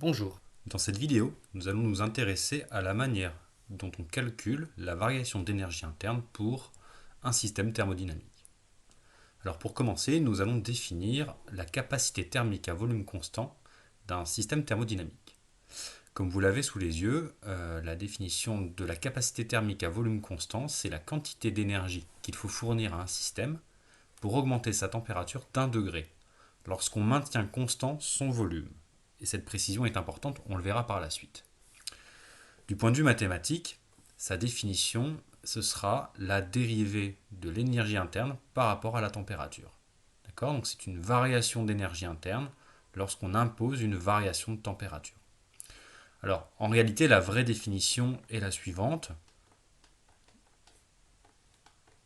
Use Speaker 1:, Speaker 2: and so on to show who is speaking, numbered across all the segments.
Speaker 1: Bonjour. Dans cette vidéo, nous allons nous intéresser à la manière dont on calcule la variation d'énergie interne pour un système thermodynamique. Alors pour commencer, nous allons définir la capacité thermique à volume constant d'un système thermodynamique. Comme vous l'avez sous les yeux, la définition de la capacité thermique à volume constant, c'est la quantité d'énergie qu'il faut fournir à un système pour augmenter sa température d'1 degré, lorsqu'on maintient constant son volume. Et cette précision est importante, on le verra par la suite. Du point de vue mathématique, sa définition, ce sera la dérivée de l'énergie interne par rapport à la température. D'accord ? Donc c'est une variation d'énergie interne lorsqu'on impose une variation de température. Alors, en réalité, la vraie définition est la suivante.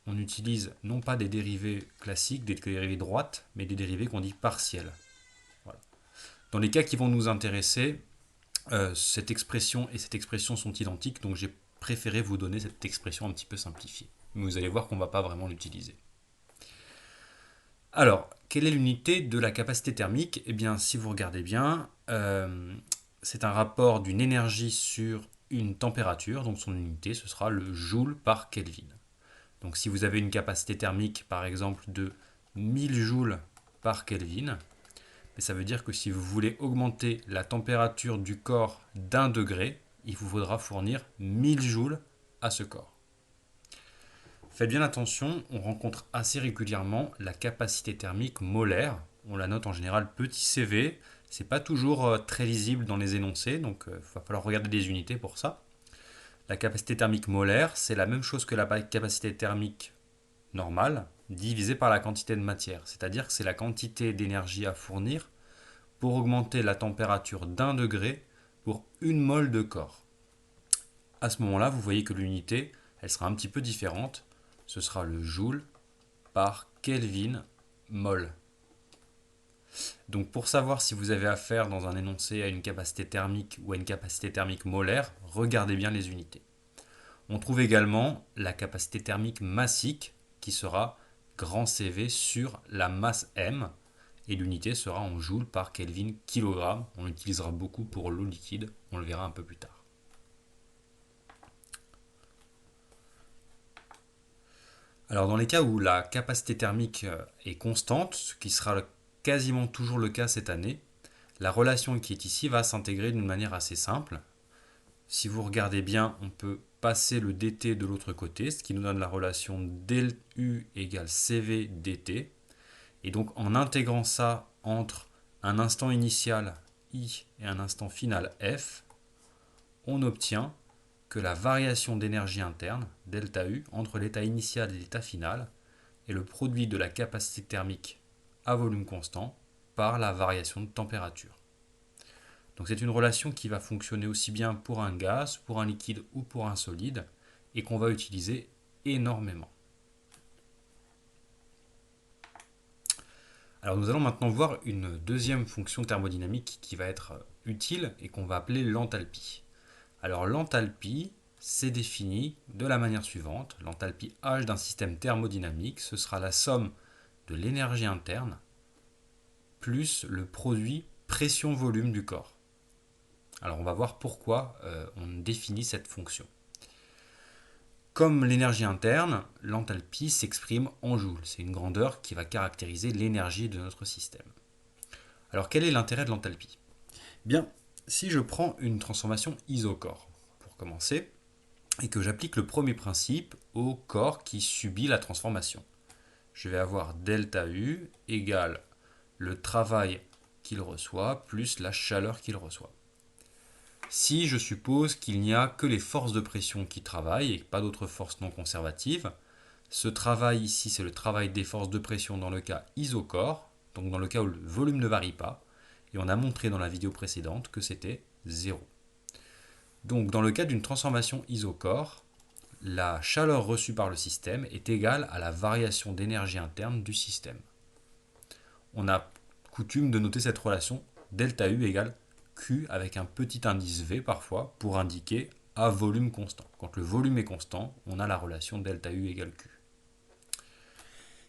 Speaker 1: On utilise non pas des dérivées classiques, des dérivées droites, mais des dérivées qu'on dit partielles. Voilà. Dans les cas qui vont nous intéresser, cette expression et cette expression sont identiques, donc j'ai préféré vous donner cette expression un petit peu simplifiée. Mais vous allez voir qu'on ne va pas vraiment l'utiliser. Alors, quelle est l'unité de la capacité thermique ? Eh bien, si vous regardez bien, c'est un rapport d'une énergie sur une température, donc son unité, ce sera le joule par Kelvin. Donc si vous avez une capacité thermique, par exemple, de 1000 joules par Kelvin, ça veut dire que si vous voulez augmenter la température du corps d'1 degré, il vous faudra fournir 1000 joules à ce corps. Faites bien attention, on rencontre assez régulièrement la capacité thermique molaire. On la note en général petit cv, c'est pas toujours très lisible dans les énoncés, donc il va falloir regarder des unités pour ça. La capacité thermique molaire, c'est la même chose que la capacité thermique normale, divisée par la quantité de matière. C'est-à-dire que c'est la quantité d'énergie à fournir pour augmenter la température d'1 degré pour une mole de corps. À ce moment-là, vous voyez que l'unité, elle sera un petit peu différente. Ce sera le joule par Kelvin mol. Donc pour savoir si vous avez affaire dans un énoncé à une capacité thermique ou à une capacité thermique molaire, regardez bien les unités. On trouve également la capacité thermique massique qui sera grand CV sur la masse M et l'unité sera en joules par Kelvin kilogramme. On l'utilisera beaucoup pour l'eau liquide, on le verra un peu plus tard. Alors dans les cas où la capacité thermique est constante, ce qui sera quasiment toujours le cas cette année, la relation qui est ici va s'intégrer d'une manière assez simple. Si vous regardez bien, on peut passer le dt de l'autre côté, ce qui nous donne la relation del U égale CV dt. Et donc en intégrant ça entre un instant initial I et un instant final F, on obtient que la variation d'énergie interne, delta U, entre l'état initial et l'état final, est le produit de la capacité thermique à volume constant par la variation de température. Donc c'est une relation qui va fonctionner aussi bien pour un gaz, pour un liquide ou pour un solide, et qu'on va utiliser énormément. Alors nous allons maintenant voir une deuxième fonction thermodynamique qui va être utile et qu'on va appeler l'enthalpie. Alors l'enthalpie, c'est défini de la manière suivante. L'enthalpie H d'un système thermodynamique, ce sera la somme de l'énergie interne plus le produit pression-volume du corps. Alors on va voir pourquoi on définit cette fonction. Comme l'énergie interne, l'enthalpie s'exprime en joules. C'est une grandeur qui va caractériser l'énergie de notre système. Alors quel est l'intérêt de l'enthalpie ? Bien, si je prends une transformation isocore, pour commencer, et que j'applique le premier principe au corps qui subit la transformation, je vais avoir delta U égale le travail qu'il reçoit plus la chaleur qu'il reçoit. Si je suppose qu'il n'y a que les forces de pression qui travaillent et pas d'autres forces non conservatives, ce travail ici c'est le travail des forces de pression dans le cas isocore, donc dans le cas où le volume ne varie pas, et on a montré dans la vidéo précédente que c'était 0. Donc dans le cas d'une transformation isocore, la chaleur reçue par le système est égale à la variation d'énergie interne du système. On a coutume de noter cette relation delta U égale Q avec un petit indice V parfois pour indiquer à volume constant. Quand le volume est constant, on a la relation delta U égale Q.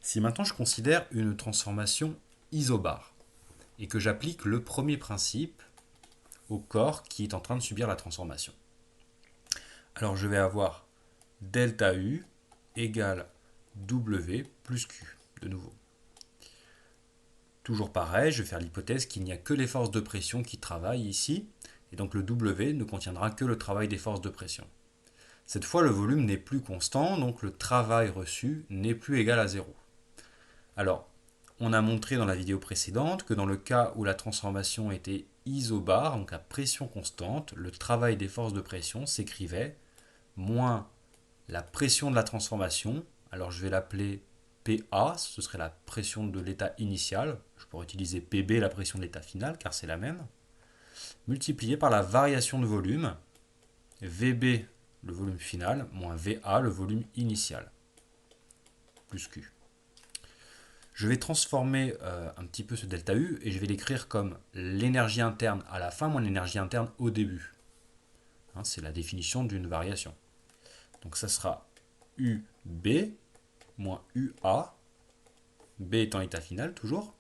Speaker 1: Si maintenant je considère une transformation isobare et que j'applique le premier principe au corps qui est en train de subir la transformation. Alors je vais avoir delta U égale W plus Q, de nouveau. Toujours pareil, je vais faire l'hypothèse qu'il n'y a que les forces de pression qui travaillent ici, et donc le W ne contiendra que le travail des forces de pression. Cette fois, le volume n'est plus constant, donc le travail reçu n'est plus égal à 0. Alors, on a montré dans la vidéo précédente que dans le cas où la transformation était isobare, donc à pression constante, le travail des forces de pression s'écrivait moins la pression de la transformation, alors je vais l'appeler PA, ce serait la pression de l'état initial, je pourrais utiliser PB, la pression de l'état final, car c'est la même, multiplié par la variation de volume, VB, le volume final, moins VA, le volume initial, plus Q. Je vais transformer un petit peu ce delta U et je vais l'écrire comme l'énergie interne à la fin moins l'énergie interne au début. Hein, c'est la définition d'une variation. Donc ça sera UB moins UA, B étant l'état final toujours.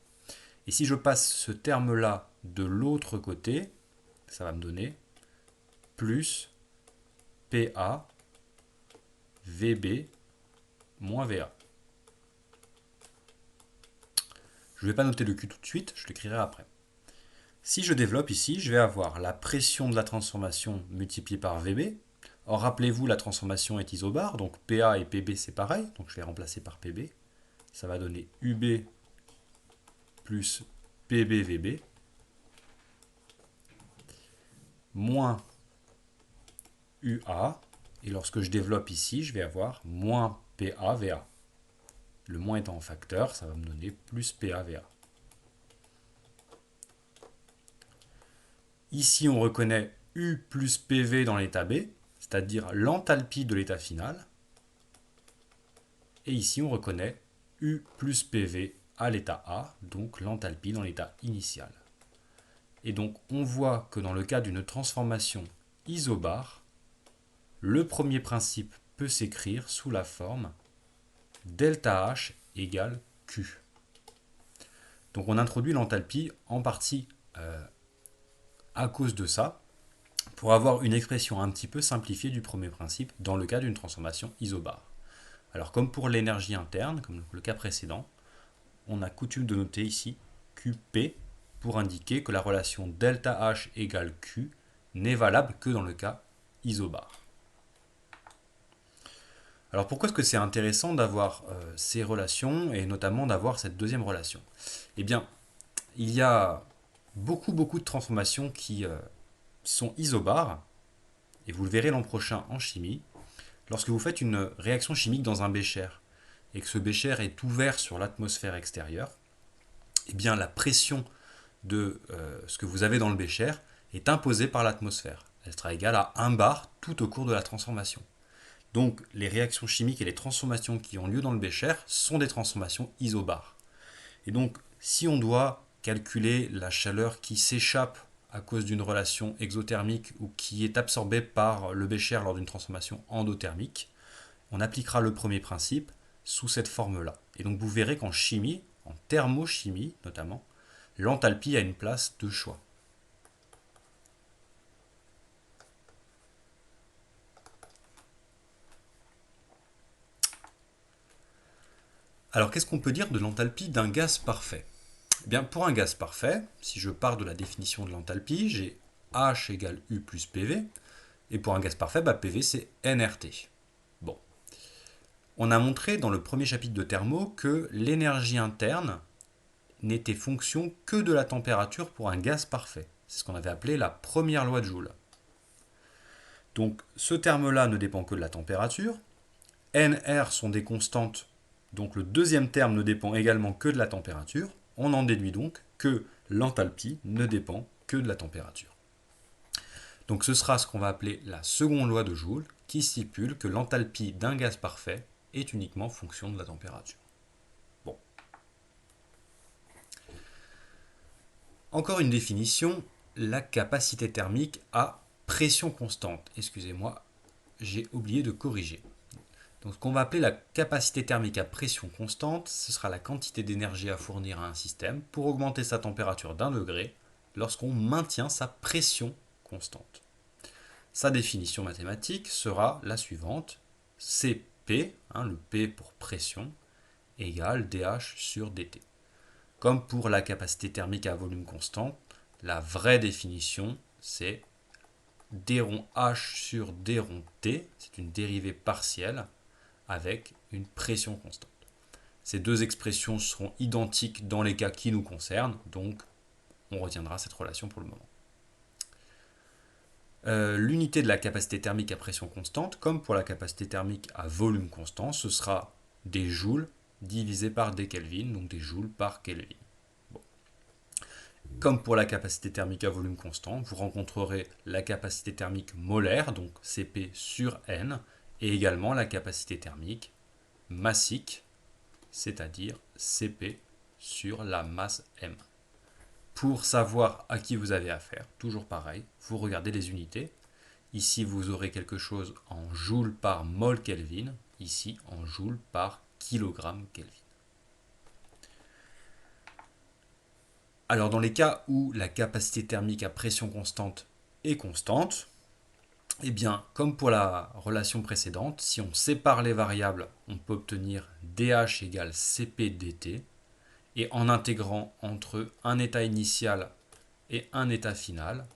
Speaker 1: Et si je passe ce terme-là de l'autre côté, ça va me donner plus PA VB moins VA. Je ne vais pas noter le Q tout de suite, je l'écrirai après. Si je développe ici, je vais avoir la pression de la transformation multipliée par VB. Or, rappelez-vous, la transformation est isobare, donc PA et PB c'est pareil, donc je vais remplacer par PB. Ça va donner UB plus PBVB moins UA. Et lorsque je développe ici, je vais avoir moins PAVA. Le moins étant en facteur, ça va me donner plus PAVA. Ici, on reconnaît U plus PV dans l'état B, c'est-à-dire l'enthalpie de l'état final. Et ici, on reconnaît U plus PV à l'état A, donc l'enthalpie dans l'état initial. Et donc, on voit que dans le cas d'une transformation isobare, le premier principe peut s'écrire sous la forme delta H égale Q. Donc, on introduit l'enthalpie en partie à cause de ça, pour avoir une expression un petit peu simplifiée du premier principe dans le cas d'une transformation isobare. Alors comme pour l'énergie interne, comme le cas précédent, on a coutume de noter ici QP pour indiquer que la relation delta H égale Q n'est valable que dans le cas isobare. Alors pourquoi est-ce que c'est intéressant d'avoir ces relations et notamment d'avoir cette deuxième relation? Eh bien, il y a beaucoup de transformations qui sont isobares, et vous le verrez l'an prochain en chimie, lorsque vous faites une réaction chimique dans un bécher et que ce bécher est ouvert sur l'atmosphère extérieure, eh bien la pression de ce que vous avez dans le bécher est imposée par l'atmosphère. Elle sera égale à 1 bar tout au cours de la transformation. Donc les réactions chimiques et les transformations qui ont lieu dans le bécher sont des transformations isobares. Et donc si on doit calculer la chaleur qui s'échappe à cause d'une relation exothermique ou qui est absorbée par le bécher lors d'une transformation endothermique, on appliquera le premier principe sous cette forme-là. Et donc vous verrez qu'en chimie, en thermochimie notamment, l'enthalpie a une place de choix. Alors qu'est-ce qu'on peut dire de l'enthalpie d'un gaz parfait? Eh bien, pour un gaz parfait, si je pars de la définition de l'enthalpie, j'ai H égale U plus PV. Et pour un gaz parfait, PV c'est nRT. Bon. On a montré dans le premier chapitre de thermo que l'énergie interne n'était fonction que de la température pour un gaz parfait. C'est ce qu'on avait appelé la première loi de Joule. Donc ce terme-là ne dépend que de la température. NR sont des constantes, donc le deuxième terme ne dépend également que de la température. On en déduit donc que l'enthalpie ne dépend que de la température. Donc ce sera ce qu'on va appeler la seconde loi de Joule, qui stipule que l'enthalpie d'un gaz parfait est uniquement fonction de la température. Bon. Encore une définition, la capacité thermique à pression constante. Excusez-moi, j'ai oublié de corriger. Donc ce qu'on va appeler la capacité thermique à pression constante, ce sera la quantité d'énergie à fournir à un système pour augmenter sa température d'1 degré lorsqu'on maintient sa pression constante. Sa définition mathématique sera la suivante. Cp, le P pour pression, égale dH sur dt. Comme pour la capacité thermique à volume constant, la vraie définition, c'est d rond H sur d rond T, c'est une dérivée partielle avec une pression constante. Ces deux expressions seront identiques dans les cas qui nous concernent, donc on retiendra cette relation pour le moment. L'unité de la capacité thermique à pression constante, comme pour la capacité thermique à volume constant, ce sera des joules divisé par des Kelvin, donc des joules par Kelvin. Bon. Comme pour la capacité thermique à volume constant, vous rencontrerez la capacité thermique molaire, donc Cp sur N, et également la capacité thermique massique, c'est-à-dire Cp sur la masse M. Pour savoir à qui vous avez affaire, toujours pareil, vous regardez les unités. Ici, vous aurez quelque chose en joule par mol Kelvin, ici en joule par kilogramme Kelvin. Alors, dans les cas où la capacité thermique à pression constante est constante, eh bien, comme pour la relation précédente, si on sépare les variables, on peut obtenir dH égale Cp dt, et en intégrant entre un état initial et un état final,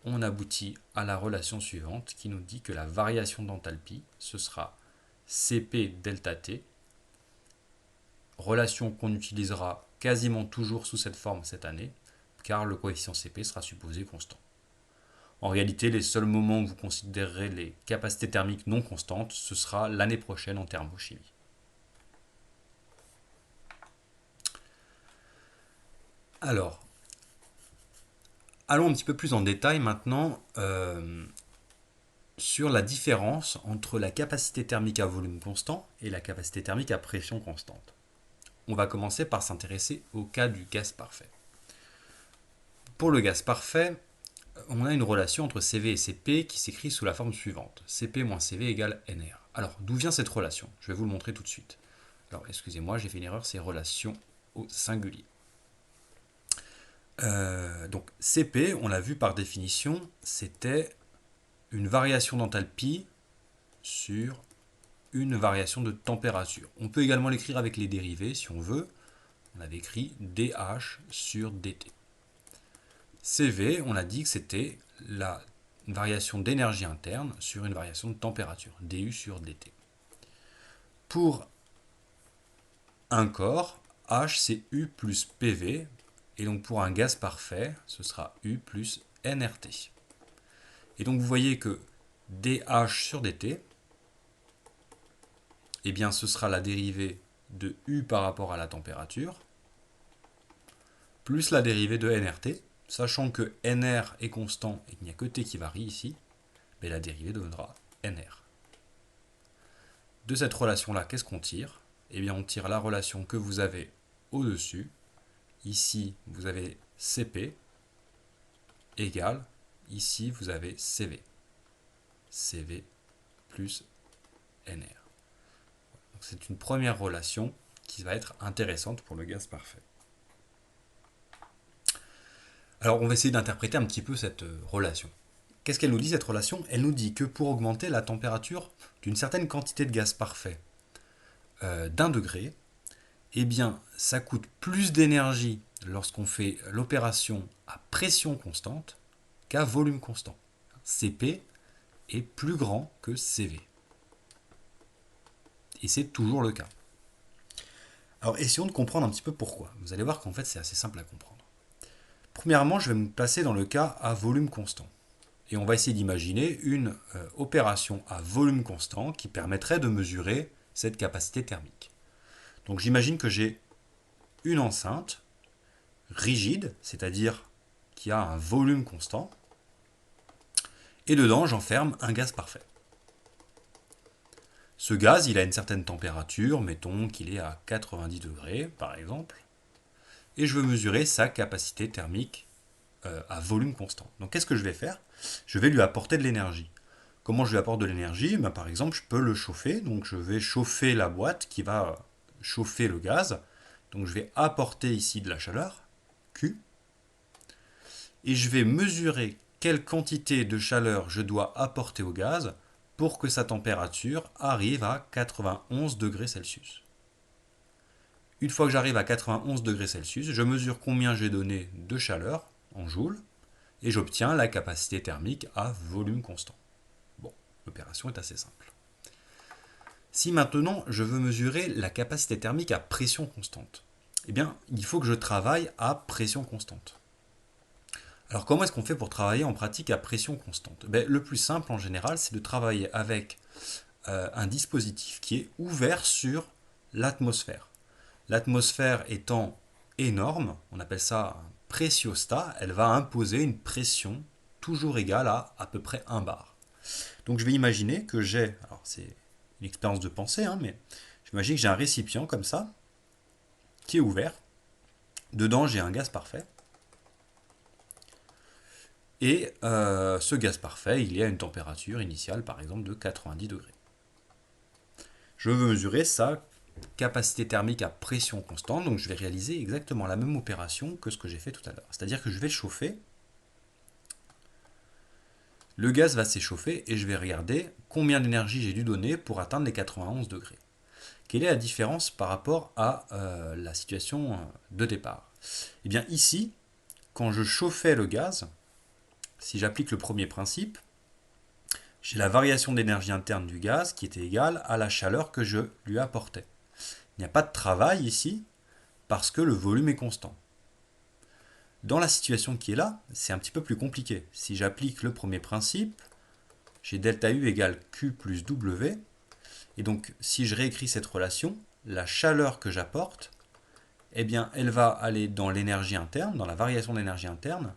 Speaker 1: on aboutit à la relation suivante qui nous dit que la variation d'enthalpie, ce sera Cp delta T, relation qu'on utilisera quasiment toujours sous cette forme cette année, car le coefficient Cp sera supposé constant. En réalité, les seuls moments où vous considérerez les capacités thermiques non constantes, ce sera l'année prochaine en thermochimie. Alors, allons un petit peu plus en détail maintenant sur la différence entre la capacité thermique à volume constant et la capacité thermique à pression constante. On va commencer par s'intéresser au cas du gaz parfait. Pour le gaz parfait, on a une relation entre CV et Cp qui s'écrit sous la forme suivante. Cp moins Cv égale Nr. Alors, d'où vient cette relation? Je vais vous le montrer tout de suite. Alors, excusez-moi, j'ai fait une erreur, c'est relation au singulier. Donc Cp, on l'a vu par définition, c'était une variation d'enthalpie sur une variation de température. On peut également l'écrire avec les dérivés si on veut. On avait écrit dH sur dt. Cv, on a dit que c'était la variation d'énergie interne sur une variation de température, du sur dt. Pour un corps, H c'est U plus PV, et donc pour un gaz parfait, ce sera U plus nRT. Et donc vous voyez que dH sur dt, eh bien ce sera la dérivée de U par rapport à la température, plus la dérivée de nRT, sachant que nR est constant et qu'il n'y a que T qui varie ici, mais la dérivée deviendra nR. De cette relation-là, qu'est-ce qu'on tire? Eh bien on tire la relation que vous avez au-dessus. Ici, vous avez Cp égale, ici, vous avez Cv. Cv plus Nr. C'est une première relation qui va être intéressante pour le gaz parfait. Alors, on va essayer d'interpréter un petit peu cette relation. Qu'est-ce qu'elle nous dit, cette relation? Elle nous dit que pour augmenter la température d'une certaine quantité de gaz parfait d'1 degré, eh bien, ça coûte plus d'énergie lorsqu'on fait l'opération à pression constante qu'à volume constant. Cp est plus grand que Cv. Et c'est toujours le cas. Alors, essayons de comprendre un petit peu pourquoi. Vous allez voir qu'en fait, c'est assez simple à comprendre. Premièrement, je vais me placer dans le cas à volume constant. Et on va essayer d'imaginer une opération à volume constant qui permettrait de mesurer cette capacité thermique. Donc j'imagine que j'ai une enceinte rigide, c'est-à-dire qui a un volume constant, et dedans j'enferme un gaz parfait. Ce gaz, il a une certaine température, mettons qu'il est à 90 degrés par exemple, et je veux mesurer sa capacité thermique à volume constant. Donc qu'est-ce que je vais faire? Je vais lui apporter de l'énergie. Comment je lui apporte de l'énergie? Par exemple, je peux le chauffer, donc je vais chauffer la boîte qui va chauffer le gaz. Donc je vais apporter ici de la chaleur, Q, et je vais mesurer quelle quantité de chaleur je dois apporter au gaz pour que sa température arrive à 91 degrés Celsius. Une fois que j'arrive à 91 degrés Celsius, je mesure combien j'ai donné de chaleur en joules et j'obtiens la capacité thermique à volume constant. Bon, l'opération est assez simple. Si maintenant je veux mesurer la capacité thermique à pression constante, eh bien, il faut que je travaille à pression constante. Alors comment est-ce qu'on fait pour travailler en pratique à pression constante? Le plus simple en général, c'est de travailler avec un dispositif qui est ouvert sur l'atmosphère. L'atmosphère étant énorme, on appelle ça un pressiostat, elle va imposer une pression toujours égale à peu près 1 bar. Donc je vais imaginer que j'ai, alors c'est une expérience de pensée, mais j'imagine que j'ai un récipient comme ça, qui est ouvert. Dedans j'ai un gaz parfait. Et ce gaz parfait, il est à une température initiale, par exemple, de 90 degrés. Je veux mesurer sa capacité thermique à pression constante, donc je vais réaliser exactement la même opération que ce que j'ai fait tout à l'heure. C'est-à-dire que je vais le chauffer, le gaz va s'échauffer et je vais regarder combien d'énergie j'ai dû donner pour atteindre les 91 degrés. Quelle est la différence par rapport à la situation de départ? Eh bien ici, quand je chauffais le gaz, si j'applique le premier principe, j'ai la variation d'énergie interne du gaz qui était égale à la chaleur que je lui apportais. Il n'y a pas de travail ici parce que le volume est constant. Dans la situation qui est là, c'est un petit peu plus compliqué. Si j'applique le premier principe, j'ai delta U égale Q plus W. Et donc, si je réécris cette relation, la chaleur que j'apporte, eh bien, elle va aller dans l'énergie interne, dans la variation d'énergie interne,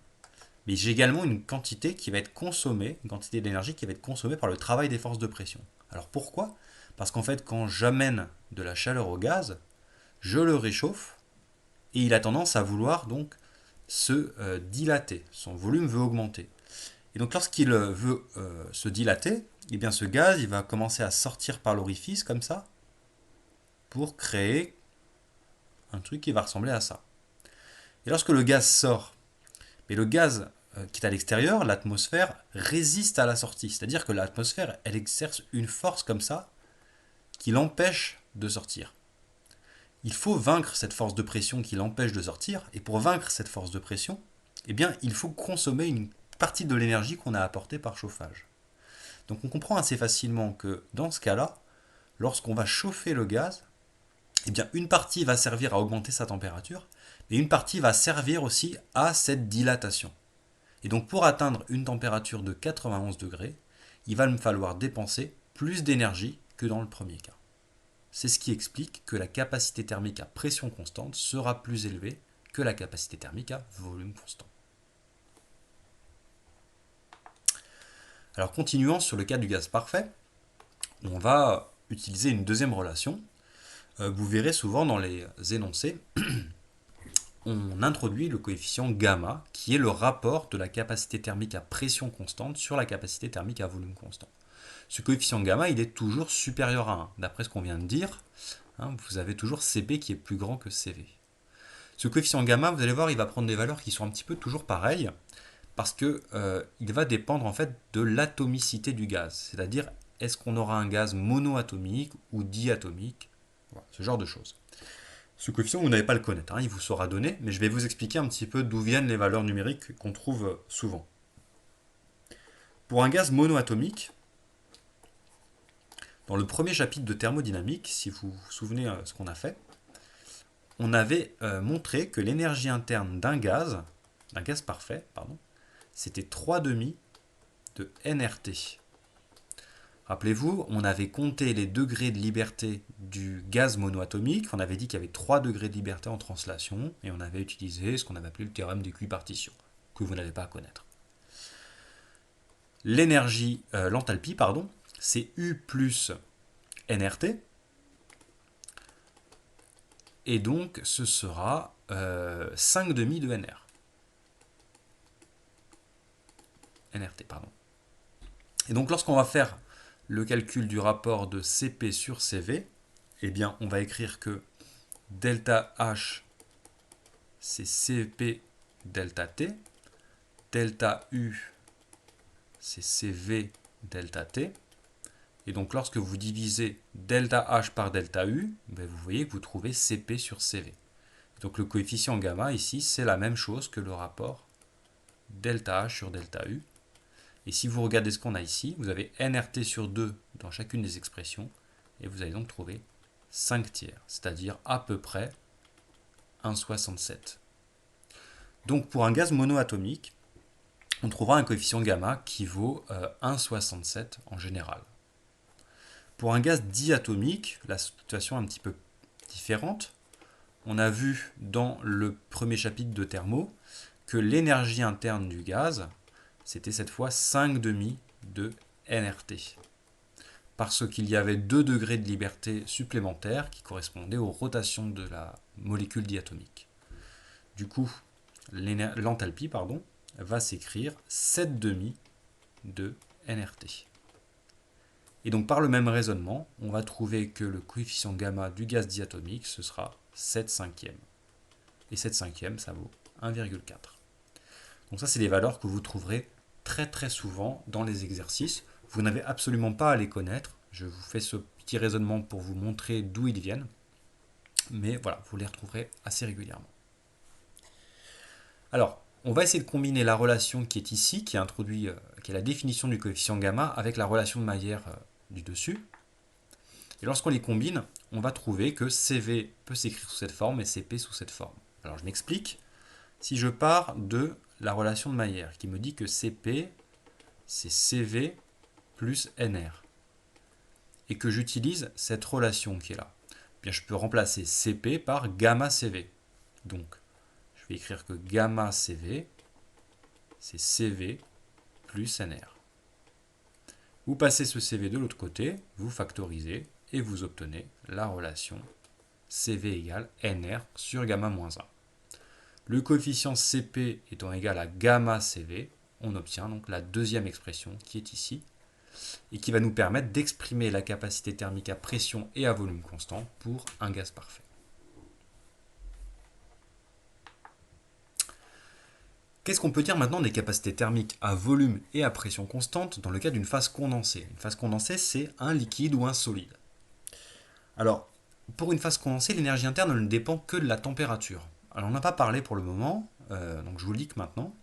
Speaker 1: mais j'ai également une quantité qui va être consommée, une quantité d'énergie qui va être consommée par le travail des forces de pression. Alors pourquoi? Parce qu'en fait, quand j'amène de la chaleur au gaz, je le réchauffe et il a tendance à vouloir donc se dilater. Son volume veut augmenter. Et donc lorsqu'il veut se dilater, eh bien ce gaz il va commencer à sortir par l'orifice comme ça pour créer un truc qui va ressembler à ça. Et lorsque le gaz sort, mais le gaz qui est à l'extérieur, l'atmosphère, résiste à la sortie. C'est-à-dire que l'atmosphère, elle exerce une force comme ça qui l'empêche de sortir. Il faut vaincre cette force de pression qui l'empêche de sortir. Et pour vaincre cette force de pression, eh bien, il faut consommer une partie de l'énergie qu'on a apportée par chauffage. Donc on comprend assez facilement que dans ce cas-là, lorsqu'on va chauffer le gaz, eh bien, une partie va servir à augmenter sa température, et une partie va servir aussi à cette dilatation. Et donc pour atteindre une température de 91 degrés, il va me falloir dépenser plus d'énergie que dans le premier cas. C'est ce qui explique que la capacité thermique à pression constante sera plus élevée que la capacité thermique à volume constant. Alors continuons sur le cas du gaz parfait, on va utiliser une deuxième relation. Vous verrez souvent dans les énoncés, on introduit le coefficient gamma, qui est le rapport de la capacité thermique à pression constante sur la capacité thermique à volume constant. Ce coefficient gamma, il est toujours supérieur à 1. D'après ce qu'on vient de dire, vous avez toujours Cp qui est plus grand que Cv. Ce coefficient gamma, vous allez voir, il va prendre des valeurs qui sont un petit peu toujours pareilles, parce que il va dépendre en fait de l'atomicité du gaz. C'est-à-dire, est-ce qu'on aura un gaz monoatomique ou diatomique, voilà, ce genre de choses. Ce coefficient, vous n'allez pas le connaître, il vous sera donné, mais je vais vous expliquer un petit peu d'où viennent les valeurs numériques qu'on trouve souvent. Pour un gaz monoatomique, dans le premier chapitre de thermodynamique, si vous vous souvenez ce qu'on a fait, on avait montré que l'énergie interne d'un gaz parfait, c'était 3,5 de nRT. Rappelez-vous, on avait compté les degrés de liberté du gaz monoatomique, on avait dit qu'il y avait 3 degrés de liberté en translation, et on avait utilisé ce qu'on avait appelé le théorème d'équipartition, que vous n'avez pas à connaître. L'enthalpie, c'est U plus nRT, et donc ce sera 5,5 de nRT. Et donc lorsqu'on va faire le calcul du rapport de Cp sur Cv, eh bien on va écrire que delta H c'est Cp delta T, delta U c'est CV delta T. Et donc lorsque vous divisez delta H par delta U, ben, vous voyez que vous trouvez CP sur CV. Donc le coefficient gamma ici, c'est la même chose que le rapport delta H sur delta U. Et si vous regardez ce qu'on a ici, vous avez nRT sur 2 dans chacune des expressions, et vous allez donc trouver 5 tiers, c'est-à-dire à peu près 1,67. Donc pour un gaz monoatomique, on trouvera un coefficient gamma qui vaut 1,67 en général. Pour un gaz diatomique, la situation est un petit peu différente. On a vu dans le premier chapitre de thermo que l'énergie interne du gaz, c'était cette fois 5,5 de nRT. Parce qu'il y avait 2 degrés de liberté supplémentaires qui correspondaient aux rotations de la molécule diatomique. Du coup, l'enthalpie va s'écrire 7,5 de nRT. Et donc par le même raisonnement, on va trouver que le coefficient gamma du gaz diatomique, ce sera 7 cinquièmes. Et 7 cinquièmes, ça vaut 1,4. Donc ça, c'est des valeurs que vous trouverez très très souvent dans les exercices. Vous n'avez absolument pas à les connaître. Je vous fais ce petit raisonnement pour vous montrer d'où ils viennent. Mais voilà, vous les retrouverez assez régulièrement. Alors, on va essayer de combiner la relation qui est ici, qui est la définition du coefficient gamma, avec la relation de Mayer du dessus. Et lorsqu'on les combine, on va trouver que CV peut s'écrire sous cette forme et CP sous cette forme. Alors je m'explique. Si je pars de la relation de Mayer qui me dit que CP, c'est CV plus NR, et que j'utilise cette relation qui est là, bien je peux remplacer CP par gamma CV. Donc, je vais écrire que gamma CV, c'est CV plus NR. Vous passez ce CV de l'autre côté, vous factorisez, et vous obtenez la relation CV égale NR sur gamma moins 1. Le coefficient CP étant égal à gamma CV, on obtient donc la deuxième expression qui est ici, et qui va nous permettre d'exprimer la capacité thermique à pression et à volume constant pour un gaz parfait. Qu'est-ce qu'on peut dire maintenant des capacités thermiques à volume et à pression constante dans le cas d'une phase condensée? Une phase condensée, c'est un liquide ou un solide. Alors, pour une phase condensée, l'énergie interne ne dépend que de la température. Alors, on n'a pas parlé pour le moment, donc je vous le dis que maintenant.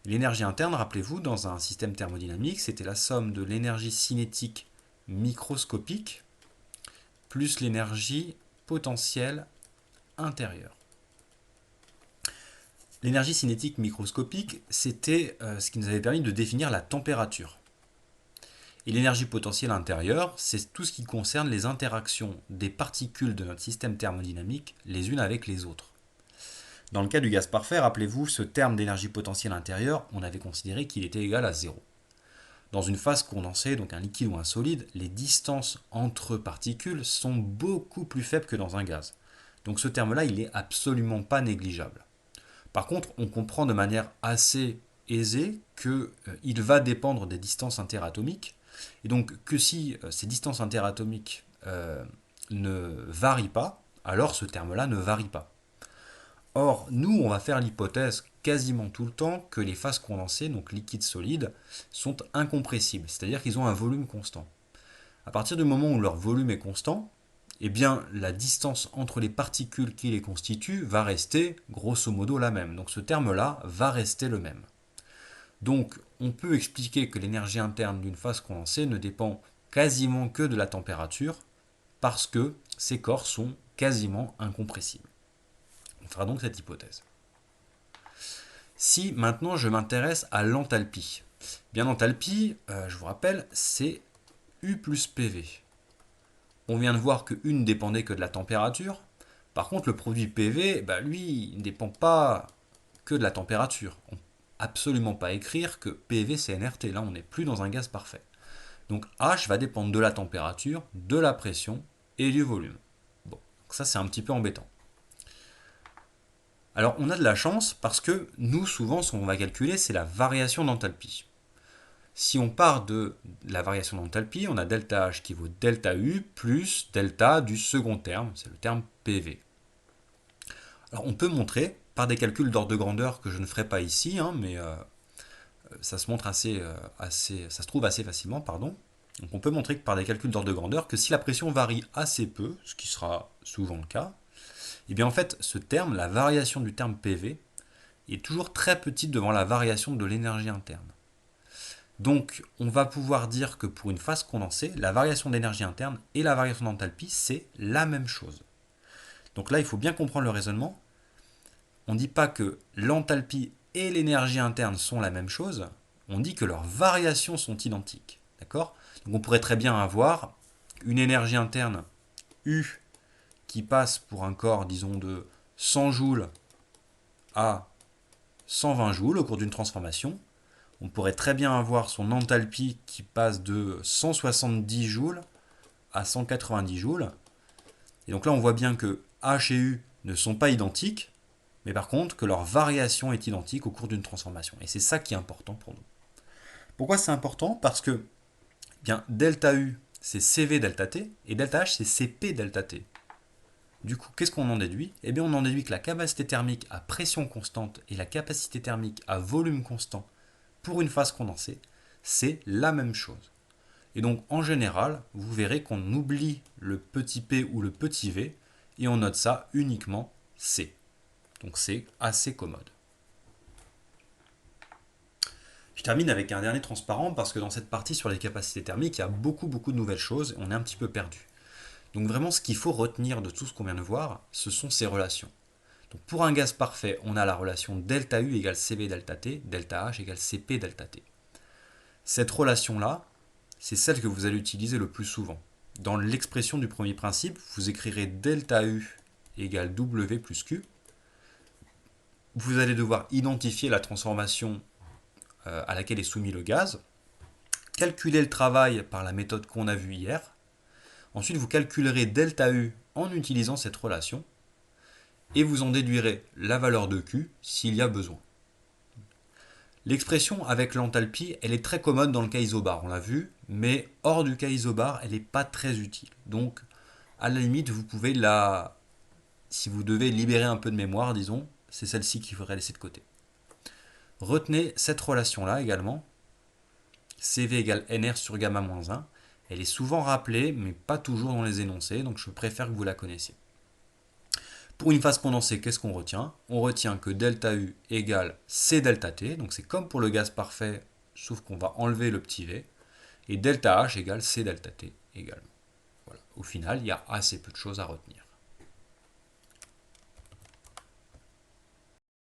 Speaker 1: L'énergie interne, rappelez-vous, dans un système thermodynamique, c'était la somme de l'énergie cinétique microscopique plus l'énergie potentielle intérieure. L'énergie cinétique microscopique, c'était ce qui nous avait permis de définir la température. Et l'énergie potentielle intérieure, c'est tout ce qui concerne les interactions des particules de notre système thermodynamique les unes avec les autres. Dans le cas du gaz parfait, rappelez-vous, ce terme d'énergie potentielle intérieure, on avait considéré qu'il était égal à 0. Dans une phase condensée, donc un liquide ou un solide, les distances entre particules sont beaucoup plus faibles que dans un gaz. Donc ce terme-là, il n'est absolument pas négligeable. Par contre, on comprend de manière assez aisée qu'il va dépendre des distances interatomiques, et donc que si ces distances interatomiques ne varient pas, alors ce terme-là ne varie pas. Or, nous, on va faire l'hypothèse quasiment tout le temps que les phases condensées, donc liquides-solides, sont incompressibles, c'est-à-dire qu'ils ont un volume constant. À partir du moment où leur volume est constant, eh bien, la distance entre les particules qui les constituent va rester grosso modo la même. Donc ce terme-là va rester le même. Donc, on peut expliquer que l'énergie interne d'une phase condensée ne dépend quasiment que de la température, parce que ces corps sont quasiment incompressibles. On fera donc cette hypothèse. Si maintenant je m'intéresse à l'enthalpie, bien l'enthalpie, je vous rappelle, c'est U plus PV. On vient de voir que U ne dépendait que de la température. Par contre, le produit PV, lui, il ne dépend pas que de la température. On ne peut absolument pas écrire que PV c'est nRT. Là, on n'est plus dans un gaz parfait. Donc H va dépendre de la température, de la pression et du volume. Bon, donc ça c'est un petit peu embêtant. Alors on a de la chance parce que nous, souvent, ce qu'on va calculer, c'est la variation d'enthalpie. Si on part de la variation d'enthalpie, on a delta H qui vaut delta U plus delta du second terme, c'est le terme PV. Alors on peut montrer par des calculs d'ordre de grandeur que je ne ferai pas ici, mais ça se montre ça se trouve assez facilement, pardon. Donc on peut montrer que par des calculs d'ordre de grandeur, que si la pression varie assez peu, ce qui sera souvent le cas, et bien en fait ce terme, la variation du terme PV, est toujours très petite devant la variation de l'énergie interne. Donc on va pouvoir dire que pour une phase condensée, la variation d'énergie interne et la variation d'enthalpie, c'est la même chose. Donc là, il faut bien comprendre le raisonnement. On ne dit pas que l'enthalpie et l'énergie interne sont la même chose, on dit que leurs variations sont identiques. D'accord? Donc on pourrait très bien avoir une énergie interne U qui passe pour un corps, disons, de 100 joules à 120 joules au cours d'une transformation. On pourrait très bien avoir son enthalpie qui passe de 170 joules à 190 joules. Et donc là, on voit bien que H et U ne sont pas identiques, mais par contre que leur variation est identique au cours d'une transformation. Et c'est ça qui est important pour nous. Pourquoi c'est important? Parce que bien, delta U, c'est CV delta T, et delta H, c'est CP delta T. Du coup, qu'est-ce qu'on en déduit? Eh bien, on en déduit que la capacité thermique à pression constante et la capacité thermique à volume constant pour une phase condensée, c'est la même chose. Et donc, en général, vous verrez qu'on oublie le petit p ou le petit v, et on note ça uniquement C. Donc, c'est assez commode. Je termine avec un dernier transparent parce que dans cette partie sur les capacités thermiques, il y a beaucoup de nouvelles choses et on est un petit peu perdu. Donc vraiment, ce qu'il faut retenir de tout ce qu'on vient de voir, ce sont ces relations. Donc pour un gaz parfait, on a la relation delta U égale CV delta T, delta H égale CP delta T. Cette relation-là, c'est celle que vous allez utiliser le plus souvent. Dans l'expression du premier principe, vous écrirez delta U égale W plus Q. Vous allez devoir identifier la transformation à laquelle est soumis le gaz, calculer le travail par la méthode qu'on a vue hier. Ensuite, vous calculerez delta U en utilisant cette relation et vous en déduirez la valeur de Q s'il y a besoin. L'expression avec l'enthalpie, elle est très commode dans le cas isobar, on l'a vu, mais hors du cas isobar, elle n'est pas très utile. Donc, à la limite, vous pouvez si vous devez libérer un peu de mémoire, disons, c'est celle-ci qu'il faudrait laisser de côté. Retenez cette relation-là également, CV égale NR sur gamma moins 1. Elle est souvent rappelée, mais pas toujours dans les énoncés, donc je préfère que vous la connaissiez. Pour une phase condensée, qu'est-ce qu'on retient? On retient que delta U égale C delta T, donc c'est comme pour le gaz parfait, sauf qu'on va enlever le petit v, et delta H égale C delta T également. Voilà. Au final, il y a assez peu de choses à retenir.